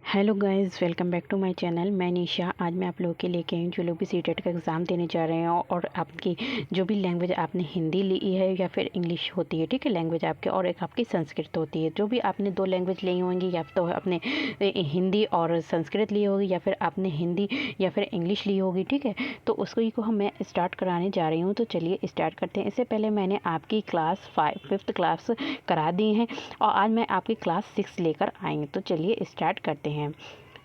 Hello guys, welcome back to my channel. मैं निशा। आज मैं आप लोगों के लेके आई हूँ जो लोग भी सीटेट का एग्ज़ाम देने जा रहे हैं और आपकी जो भी लैंग्वेज आपने हिंदी ली है या फिर इंग्लिश होती है, ठीक है, लैंग्वेज आपके, और एक आपकी संस्कृत होती है। जो भी आपने दो लैंग्वेज ली होंगी, या तो आपने हिंदी और संस्कृत ली होगी या फिर आपने हिंदी या फिर इंग्लिश ली होगी, ठीक है। तो उसको को मैं स्टार्ट कराने जा रही हूँ। तो चलिए स्टार्ट करते हैं। इससे पहले मैंने आपकी क्लास 5th क्लास करा दी है और आज मैं आपकी क्लास 6 लेकर आई हूँ। तो चलिए स्टार्ट करते हैं।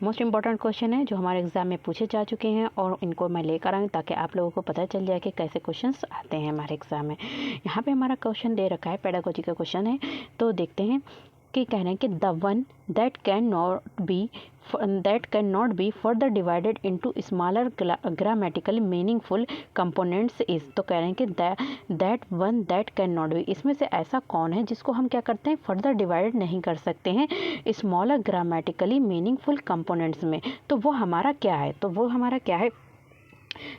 मोस्ट इंपॉर्टेंट क्वेश्चन है जो हमारे एग्जाम में पूछे जा चुके हैं और इनको मैं लेकर आई ताकि आप लोगों को पता चल जाए कि कैसे क्वेश्चंस आते हैं हमारे एग्जाम में। यहाँ पे हमारा क्वेश्चन दे रखा है, पेडागोजी का क्वेश्चन है। तो देखते हैं कि कह रहे हैं कि the one that can not be further divided into smaller grammatically meaningful components is. तो कह रहे हैं कि that one that can not be, इसमें से ऐसा कौन है जिसको हम क्या करते हैं, फर्दर डिवाइडेड नहीं कर सकते हैं स्मॉलर ग्रामेटिकली मीनिंगफुल कंपोनेंट्स में। तो वो हमारा क्या है,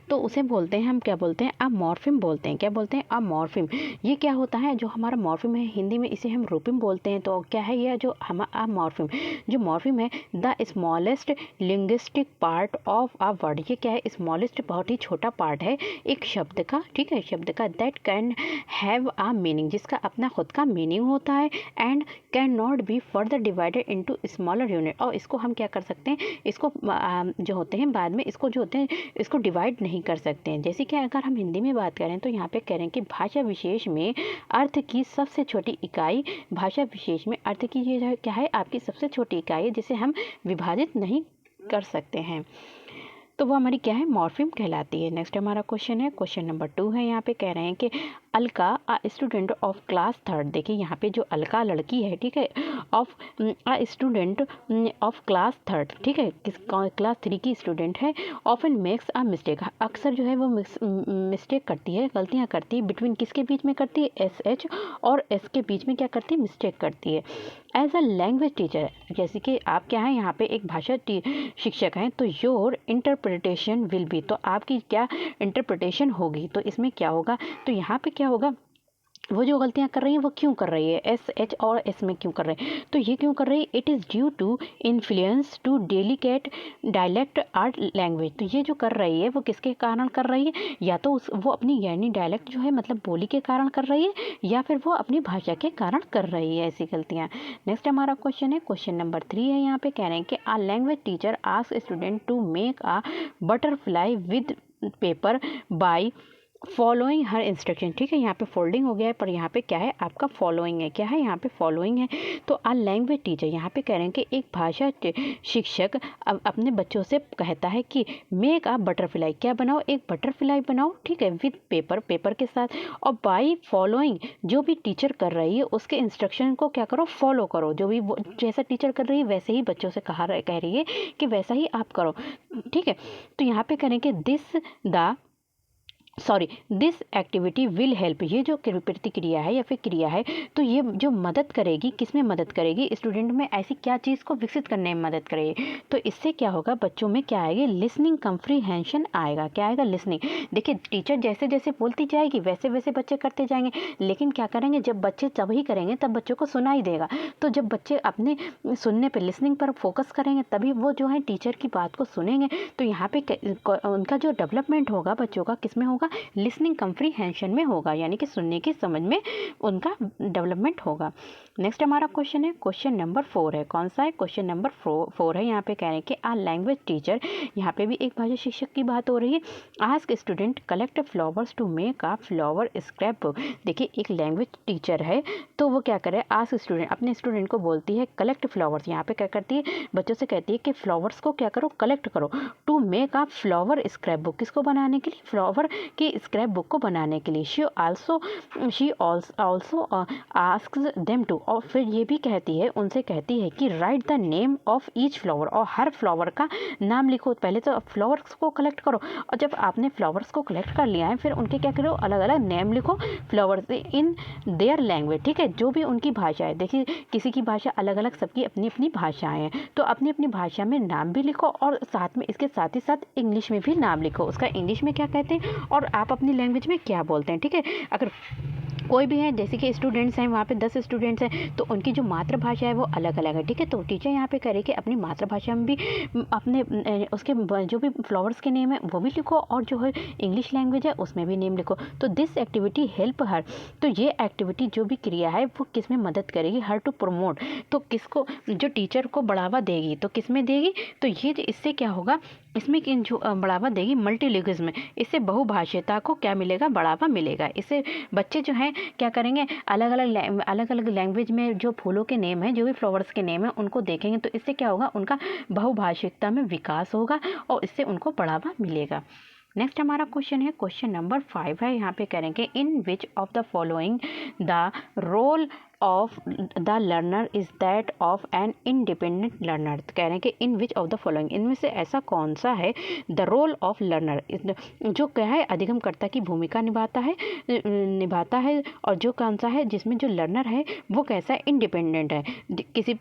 तो उसे बोलते हैं, हम क्या बोलते हैं, अमॉर्फिम बोलते हैं। क्या बोलते हैं, अमॉर्फिम। ये क्या होता है, जो हमारा मॉर्फिम है हिंदी में इसे हम रूपिम बोलते हैं। तो क्या है ये जो हमारा अमॉर्फिम, जो मॉर्फिम है, the smallest linguistic part of a word. ये क्या है, स्मॉलेस्ट बहुत ही छोटा पार्ट है एक शब्द का, ठीक है, शब्द का। That can have a meaning, जिसका अपना खुद का मीनिंग होता है। And can not be further divided into smaller unit, और इसको हम क्या कर सकते हैं, इसको जो होते हैं बाद में इसको जो होते हैं इसको डिवाइड नहीं कर सकते हैं। जैसे कि अगर हम हिंदी में बात करें तो यहाँ पे कह रहे हैं कि भाषा विशेष में अर्थ की सबसे छोटी इकाई, भाषा विशेष में अर्थ की ये क्या है, आपकी सबसे छोटी इकाई है जिसे हम विभाजित नहीं कर सकते हैं। तो वो हमारी क्या है, मॉर्फिम कहलाती है। नेक्स्ट हमारा क्वेश्चन है, क्वेश्चन नंबर 2 है। यहाँ पे कह रहे हैं कि Alka a student of class 3rd। देखिए यहाँ पे जो अलका लड़की है, ठीक है, of a student of class 3rd, ठीक है, क्लास 3 की स्टूडेंट है। ऑफन मेक्स अ मिस्टेक, अक्सर जो है वो मिस्टेक करती है, गलतियाँ करती है। बिटवीन किसके बीच में करती है, SH और S के बीच में क्या करती है, मिस्टेक करती है। एज अ लैंग्वेज टीचर, जैसे कि आप क्या है यहाँ पे एक भाषा शिक्षक हैं, तो योर इंटरप्रिटेशन विल बी, तो आपकी क्या इंटरप्रिटेशन होगी। तो इसमें क्या होगा, तो यहाँ पे क्या होगा, वो जो गलतियाँ कर रही है वो क्यों कर रही है, SH और S में क्यों कर रहे हैं, तो ये क्यों कर रही है, it is due to influence to delicate dialect art language. तो ये जो कर रही है वो किसके कारण कर रही है, या तो वो अपनी यानी डायलेक्ट जो है मतलब बोली के कारण कर रही है, या फिर वो अपनी भाषा के कारण कर रही है ऐसी गलतियाँ। नेक्स्ट हमारा क्वेश्चन है, क्वेश्चन नंबर 3 है। यहाँ पे कह रहे हैं कि a language teacher ask student to make a butterfly with paper by following her instruction, ठीक है। यहाँ पे फोल्डिंग हो गया है, पर यहाँ पे क्या है, आपका फॉलोइंग है। क्या है, यहाँ पे फॉलोइंग है। तो आ लैंग्वेज टीचर, यहाँ पे कह रहे हैं कि एक भाषा शिक्षक अपने बच्चों से कहता है कि मेक आ बटरफ्लाई, क्या बनाओ, एक बटरफ्लाई बनाओ, ठीक है, विद पेपर के साथ। और बाई फॉलोइंग, जो भी टीचर कर रही है उसके इंस्ट्रक्शन को क्या करो, फॉलो करो। जो भी जैसा टीचर कर रही है वैसे ही बच्चों से कह रही है कि वैसा ही आप करो, ठीक है। तो यहाँ पे करें कि दिस एक्टिविटी विल हेल्प, ये जो प्रतिक्रिया है या फिर क्रिया है, तो ये जो मदद करेगी, किसमें मदद करेगी, स्टूडेंट में ऐसी क्या चीज़ को विकसित करने में मदद करेगी। तो इससे क्या होगा, बच्चों में क्या आएगी, लिसनिंग कम्प्रीहेंशन आएगा। क्या आएगा, लिसनिंग। देखिए टीचर जैसे जैसे बोलती जाएगी वैसे वैसे बच्चे करते जाएंगे, लेकिन क्या करेंगे, जब बच्चे तभी करेंगे तब बच्चों को सुनाई देगा। तो जब बच्चे अपने सुनने पर, लिसनिंग पर फोकस करेंगे तभी वो जो है टीचर की बात को सुनेंगे। तो यहाँ पे उनका जो डेवलपमेंट होगा बच्चों का, किस में होगा, लिसनिंग कम्प्रीहेंशन में होगा, यानी कि सुनने की समझ में उनका डेवलपमेंट होगा। नेक्स्ट हमारा क्वेश्चन है, क्वेश्चन नंबर 4 है। कौन सा है, क्वेश्चन नंबर 4 है। यहाँ पे कह रहे हैं कि आ लैंग्वेज टीचर, यहाँ पे भी एक भाषा शिक्षक की बात हो रही है। Ask student collect flowers to make a flower scrapbook. देखिए एक लैंग्वेज टीचर है, तो वो क्या करे, आस्क स्टूडेंट, अपने स्टूडेंट को बोलती है कलेक्ट फ्लावर्स, यहाँ पे क्या करती है, बच्चों से कहती है कि फ्लावर्स को क्या करो, कलेक्ट करो, to make a flower scrapbook, किसको बनाने के लिए, फ्लावर की स्क्रैप बुक को बनाने के लिए। She also asks them to, और फिर ये भी कहती है, उनसे कहती है कि right the name of each flower, और हर फ्लावर का नाम लिखो। पहले तो फ्लावर्स को कलेक्ट करो, और जब आपने फ्लावर्स को कलेक्ट कर लिया है फिर उनके क्या करो, अलग अलग नेम लिखो फ्लावर्स इन देयर लैंग्वेज, ठीक है, जो भी उनकी भाषा है। देखिए किसी की भाषा अलग अलग, सबकी अपनी अपनी भाषाएं हैं, तो अपनी अपनी भाषा में नाम भी लिखो और साथ में इसके साथ ही साथ इंग्लिश में भी नाम लिखो, उसका इंग्लिश में क्या कहते हैं और आप अपनी लैंग्वेज में क्या बोलते हैं, ठीक है। अगर कोई भी है, जैसे कि स्टूडेंट्स हैं, वहाँ पे 10 स्टूडेंट्स हैं, तो उनकी जो मातृभाषा है वो अलग अलग है, ठीक है। तो टीचर यहाँ पे करे कि अपनी मातृभाषा में भी अपने उसके जो भी फ्लावर्स के नेम है वो भी लिखो, और जो है इंग्लिश लैंग्वेज है उसमें भी नेम लिखो। तो दिस एक्टिविटी हेल्प हर, तो ये एक्टिविटी जो भी क्रिया है वो किस में मदद करेगी, हर टू प्रमोट, तो किसको, जो टीचर को बढ़ावा देगी, तो किस में देगी, तो ये इससे क्या होगा, इसमें कि जो बढ़ावा देगी मल्टीलिंग्विज्म में, इससे बहुभाषिता को क्या मिलेगा, बढ़ावा मिलेगा। इससे बच्चे जो हैं क्या करेंगे, अलग अलग लैंग्वेज में जो फूलों के नेम हैं, जो भी फ्लावर्स के नेम हैं उनको देखेंगे, तो इससे क्या होगा, उनका बहुभाषिकता में विकास होगा और इससे उनको बढ़ावा मिलेगा। नेक्स्ट हमारा क्वेश्चन है, क्वेश्चन नंबर 5 है, यहाँ पे करेंगे in which of the following the role of the learner is that of an independent learner. कह रहे हैं कि in which of the following, इनमें से ऐसा कौन सा है, द रोल ऑफ लर्नर, जो क्या है अधिगमकर्ता की भूमिका निभाता है, और जो कौन सा है जिसमें जो लर्नर है वो कैसा है, इंडिपेंडेंट है, किसी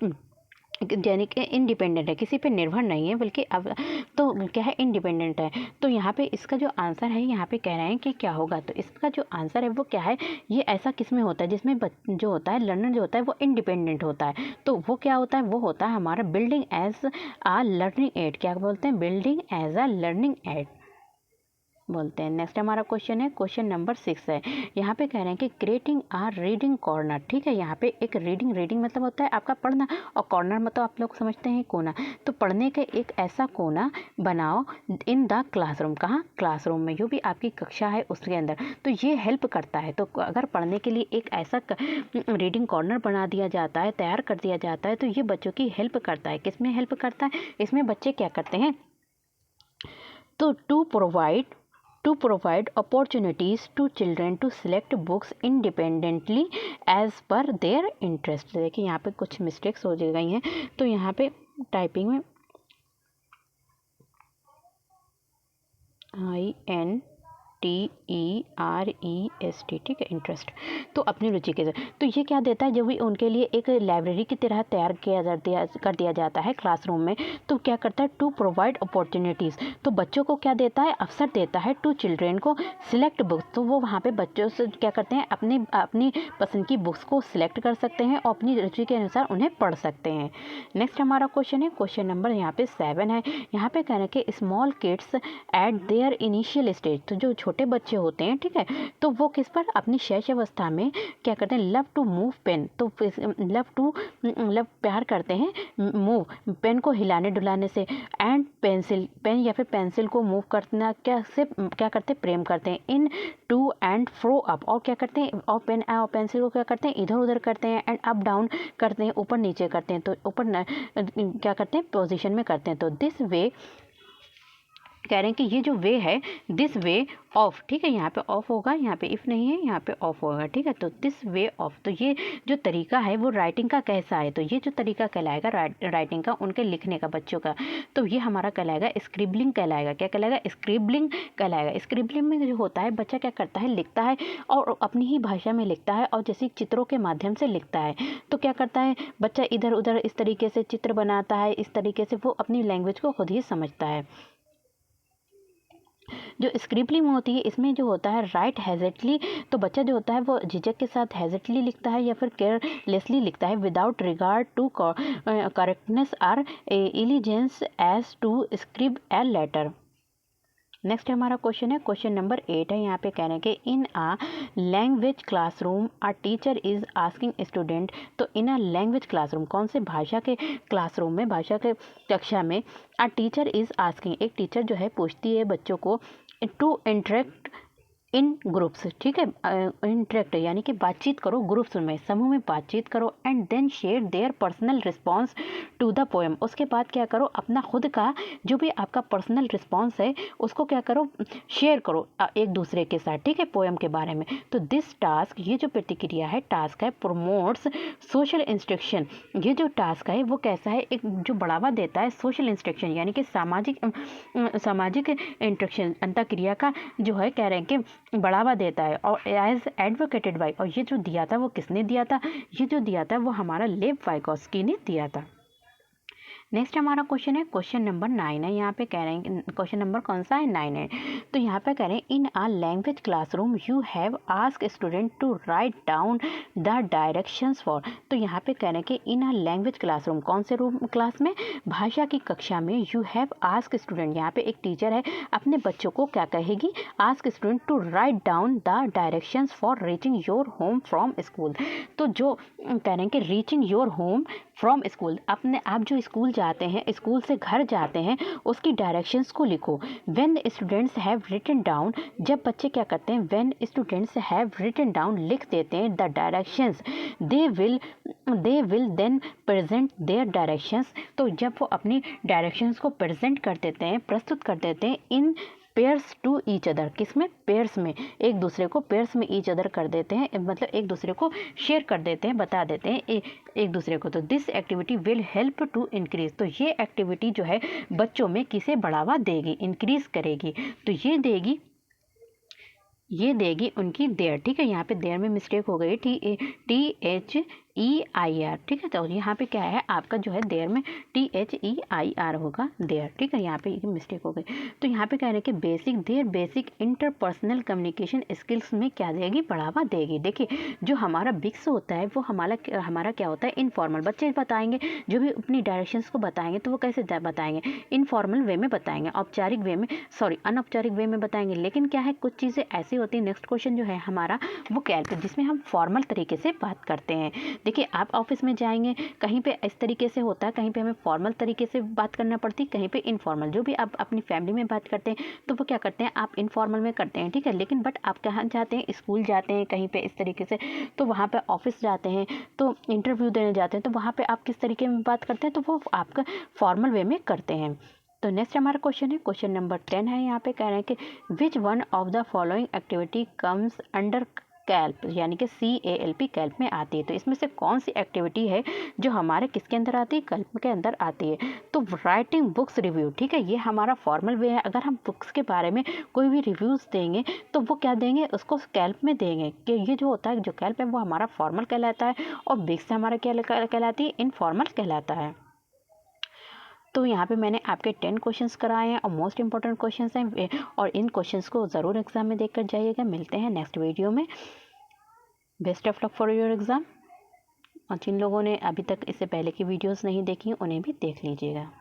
यानी कि इंडिपेंडेंट है, किसी पे निर्भर नहीं है, बल्कि अब तो क्या है, इंडिपेंडेंट है। तो यहाँ पे इसका जो आंसर है, यहाँ पे कह रहे हैं कि क्या होगा, तो इसका जो आंसर है वो क्या है, ये ऐसा किस में होता है जिसमें जो होता है लर्नर जो होता है वो इंडिपेंडेंट होता है, तो वो क्या होता है, वो होता है हमारा बिल्डिंग एज आ लर्निंग एड, क्या बोलते हैं, बिल्डिंग एज आ लर्निंग एड बोलते हैं। नेक्स्ट हमारा क्वेश्चन है, क्वेश्चन नंबर 6 है, यहाँ पे कह रहे हैं कि क्रिएटिंग आ रीडिंग कॉर्नर, ठीक है। यहाँ पे एक रीडिंग मतलब होता है आपका पढ़ना, और कॉर्नर मतलब आप लोग समझते हैं कोना, तो पढ़ने का एक ऐसा कोना बनाओ इन द क्लासरूम, कहाँ, क्लासरूम में, जो भी आपकी कक्षा है उसके अंदर, तो ये हेल्प करता है। तो अगर पढ़ने के लिए एक ऐसा रीडिंग कॉर्नर बना दिया जाता है, तैयार कर दिया जाता है, तो ये बच्चों की हेल्प करता है। किस में हेल्प करता है, इसमें बच्चे क्या करते हैं, तो to provide opportunities to children to select books independently as per their interest। देखिए यहाँ पे कुछ मिस्टेक्स हो गई हैं, तो यहाँ पे टाइपिंग में INTEREST, ठीक है, इंटरेस्ट, तो अपनी रुचि के साथ, तो ये क्या देता है, जब भी उनके लिए एक लाइब्रेरी की तरह तैयार कर दिया जाता है क्लासरूम में, तो क्या करता है, टू प्रोवाइड अपॉर्चुनिटीज़, तो बच्चों को क्या देता है, अवसर देता है, टू चिल्ड्रेन को सिलेक्ट बुक्स, तो वो वहाँ पे बच्चों से क्या करते हैं, अपनी पसंद की बुक्स को सिलेक्ट कर सकते हैं और अपनी रुचि के अनुसार उन्हें पढ़ सकते हैं। नेक्स्ट हमारा क्वेश्चन है, क्वेश्चन नंबर यहाँ पे 7 है, यहाँ पे कह रहे हैं कि small kids at their initial stage, तो जो छोटे बच्चे होते हैं, ठीक है, तो वो किस पर, अपनी शैशवावस्था में क्या करते हैं, लव टू मूव पेन, तो लव प्यार करते हैं मूव पेन को हिलाने डुलाने से, एंड पेन या फिर पेंसिल को मूव करना क्या करते हैं, प्रेम करते हैं, इन टू एंड फ्रो अप, और क्या करते हैं, और पेन और पेंसिल को क्या करते हैं, इधर उधर करते हैं, एंड अप डाउन करते हैं, ऊपर नीचे करते हैं, तो ऊपर क्या करते हैं, पोजीशन में करते हैं। तो दिस वे कह रहे हैं कि ये जो वे है, दिस वे ऑफ, ठीक है, यहाँ पे ऑफ होगा, यहाँ पे इफ़ नहीं है, यहाँ पे ऑफ होगा, ठीक है, तो दिस वे ऑफ, तो ये जो तरीका है वो राइटिंग का कैसा है, तो ये जो तरीका कहलाएगा राइटिंग का, उनके लिखने का बच्चों का, तो ये हमारा कहलाएगा स्क्रिबलिंग कहलाएगा, क्या कहलाएगा, स्क्रिबलिंग कहलाएगा। स्क्रिबलिंग में जो होता है, बच्चा क्या करता है, लिखता है और अपनी ही भाषा में लिखता है, और जैसे चित्रों के माध्यम से लिखता है, तो क्या करता है बच्चा, इधर उधर इस तरीके से चित्र बनाता है, इस तरीके से वो अपनी लैंग्वेज को खुद ही समझता है। जो स्क्रिबलिंग होती है, इसमें जो होता है राइट हेजिटली, तो बच्चा जो होता है वो झिझक के साथ हेजिटली लिखता है या फिर केयरलेसली लिखता है, without regard to correctness or elegance as to scribe a letter. Next हमारा क्वेश्चन है, क्वेश्चन नंबर 8 है, यहाँ पे कह रहे हैं कि in a language classroom a teacher is asking student, तो इन आ लैंग्वेज क्लासरूम, कौन से भाषा के क्लासरूम में, भाषा के कक्षा में, आ टीचर इज आस्किंग, एक टीचर जो है पूछती है बच्चों को, टू इंटरेक्ट इन ग्रुप्स, ठीक है, इंटरेक्ट यानी कि बातचीत करो, ग्रुप्स में, समूह में बातचीत करो, and then share their personal response to the poem, उसके बाद क्या करो, अपना खुद का जो भी आपका पर्सनल रिस्पॉन्स है उसको क्या करो, शेयर करो एक दूसरे के साथ, ठीक है, पोएम के बारे में। तो दिस टास्क, ये जो प्रतिक्रिया है, टास्क है, प्रोमोट्स सोशल इंस्ट्रक्शन, ये जो टास्क है वो कैसा है, एक जो बढ़ावा देता है सोशल इंस्ट्रक्शन यानी कि सामाजिक इंस्ट्रक्शन, अंतःक्रिया का जो है कह रहे हैं कि बढ़ावा देता है, और एज एडवोकेटेड बाय, और ये जो दिया था वो किसने दिया था, ये जो दिया था वो हमारा लेव वाइगोत्स्की ने दिया था। नेक्स्ट हमारा क्वेश्चन है क्वेश्चन नंबर 9 है। यहाँ पे कह रहे हैं क्वेश्चन नंबर कौन सा है 9 है। तो यहाँ पे कह रहे हैं in a language classroom you have ask student to write down the directions for. तो यहाँ पे कह रहे हैं कि इन अ लैंग्वेज क्लासरूम, कौन से रूम क्लास में, भाषा की कक्षा में, यू हैव आस्क स्टूडेंट, यहाँ पे एक टीचर है अपने बच्चों को क्या कहेगी, ask student to write down the directions for reaching your home from school. तो जो कह रहे हैं कि reaching your home from school, अपने आप जो स्कूल जाते हैं, स्कूल से घर जाते हैं, उसकी डायरेक्शंस को लिखो। When students have written down, जब बच्चे क्या करते हैं, when students have written down, लिख देते हैं the directions, they will then present their directions. तो जब वो अपनी डायरेक्शंस को प्रेजेंट कर देते हैं, प्रस्तुत कर देते हैं in pairs to each other, किसमें, पेयर्स में, एक दूसरे को पेयर्स में ईच अदर कर देते हैं, मतलब एक दूसरे को शेयर कर देते हैं, बता देते हैं एक दूसरे को। तो this activity will help to increase, तो ये एक्टिविटी जो है बच्चों में किसे बढ़ावा देगी, इंक्रीज करेगी। तो ये देगी उनकी देयर। ठीक है, यहाँ पे देयर में मिस्टेक हो गई, THEIR। ठीक है, तो यहाँ पे क्या है आपका जो है देयर में THEIR होगा, देयर। ठीक है, यहाँ पे ये मिस्टेक हो गई। तो यहाँ पे कह रहे हैं कि बेसिक इंटरपर्सनल कम्युनिकेशन स्किल्स में क्या देगी, बढ़ावा देगी। देखिए जो हमारा बिक्स होता है वो हमारा क्या होता है, इनफॉर्मल। बच्चे बताएंगे, जो भी अपनी डायरेक्शंस को बताएंगे तो वो कैसे बताएंगे, इनफॉर्मल वे में बताएंगे, अनौपचारिक वे में बताएंगे। लेकिन क्या है, कुछ चीज़ें ऐसी होती है। नेक्स्ट क्वेश्चन जो है हमारा वो कैल्प, जिसमें हम फॉर्मल तरीके से बात करते हैं। देखिए आप ऑफिस में जाएंगे, कहीं पे इस तरीके से होता है, कहीं पे हमें फॉर्मल तरीके से बात करना पड़ती है, कहीं पे इनफॉर्मल। जो भी आप अपनी फैमिली में बात करते हैं तो वो क्या करते हैं, आप इनफॉर्मल में करते हैं। ठीक है, लेकिन बट आप कहाँ जाते हैं, स्कूल जाते हैं कहीं पे इस तरीके से, तो वहाँ पे ऑफिस जाते हैं, तो इंटरव्यू देने जाते हैं, तो वहाँ पे आप किस तरीके में बात करते हैं, तो वो आपका फॉर्मल वे में करते हैं। तो नेक्स्ट हमारा क्वेश्चन है क्वेश्चन नंबर 10 है। यहाँ पे कह रहे हैं कि which one of the following activity comes under kelp, यानी कि CALP, कैल्प में आती है। तो इसमें से कौन सी एक्टिविटी है जो हमारे किसके अंदर आती है, कैल्प के अंदर आती है। तो राइटिंग बुक्स रिव्यू, ठीक है, ये हमारा फॉर्मल वे है। अगर हम बुक्स के बारे में कोई भी रिव्यूज़ देंगे तो वो क्या देंगे, उसको कैल्प में देंगे। कि ये जो होता है, जो कैल्प है वो हमारा फॉर्मल कहलाता है, और बुक्स से हमारा क्या कहलाती है, इनफॉर्मल कहलाता है। तो यहाँ पे मैंने आपके 10 क्वेश्चंस कराए हैं और मोस्ट इंपॉर्टेंट क्वेश्चंस हैं, और इन क्वेश्चंस को ज़रूर एग्जाम में देख कर जाइएगा। मिलते हैं नेक्स्ट वीडियो में। Best of luck for your exam. और जिन लोगों ने अभी तक इससे पहले की वीडियोस नहीं देखी उन्हें भी देख लीजिएगा।